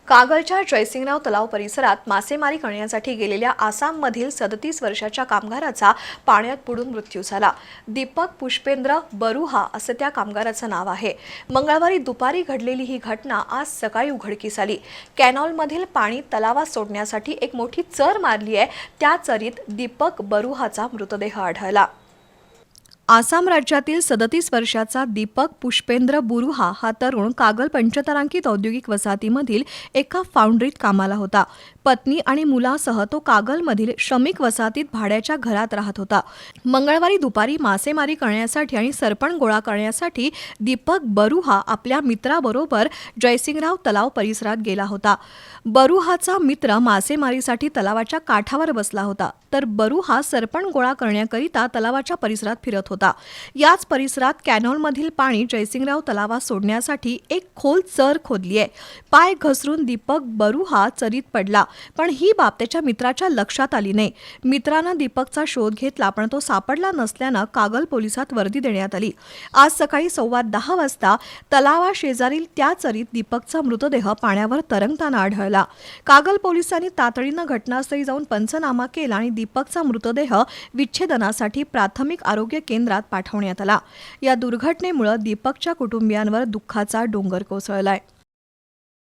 कागलच्या जयसिंगराव तलाव परिसरात मासेमारी करण्यासाठी गेलेल्या आसाममधील 37 वर्षाच्या कामगाराचा पाण्यात बुडून मृत्यू झाला। दीपक पुष्पेंद्र बरुहा असं त्या कामगाराचं नाव आहे। मंगळवारी दुपारी घडलेली ही घटना आज सकाळी उघडकीस आली। कॅनॉलमधील पाणी तलावात सोडण्यासाठी एक मोठी चर मारली आहे। त्या चरीत दीपक बरुहाचा मृतदेह आढळला। आसाम राज्यातील 37 वर्षाचा दीपक पुष्पेंद्र बुरुहा हा तरुण कागल पंचतारांकित औद्योगिक वसाहतीमधील एका फाउंड्रीत कामाला होता। पत्नी आणि मुलासह तो कागलमधील श्रमिक वसाहतीत भाड्याच्या घरात राहत होता। मंगळवारी दुपारी मासेमारी करण्यासाठी आणि सरपण गोळा करण्यासाठी दीपक बरुहा आपल्या मित्राबरोबर जयसिंगराव तलाव परिसरात गेला होता। बरुहाचा मित्र मासेमारीसाठी तलावाच्या काठावर बसला होता, तर बरुहा सरपण गोळा करण्याकरिता तलावाच्या परिसरात फिरत होता। याच परिसरात कॅनॉलमधील पाणी जयसिंगराव तलावात सोडण्यासाठी एक खोल चर खोदली आहे। पाय घसरून दीपक बरुहा चरीत पडला, पण ही बाब त्याच्या मित्राच्या लक्षात आली नाही। मित्रानं दीपकचा शोध घेतला, पण तो सापडला नसल्यानं कागल पोलिसात वर्दी देण्यात आली। आज सकाळी 10:15 वाजता तलावाशेजारील त्या चरीत दीपकचा मृतदेह पाण्यावर तरंगताना आढळला। कागल पोलिसांनी तातडीनं घटनास्थळी जाऊन पंचनामा केला आणि दीपकचा मृतदेह विच्छेदनासाठी प्राथमिक आरोग्य केंद्रात पाठवण्यात आला। या दुर्घटनेमुळे दीपकच्या कुटुंबियांवर दुःखाचा डोंगर कोसळलाय।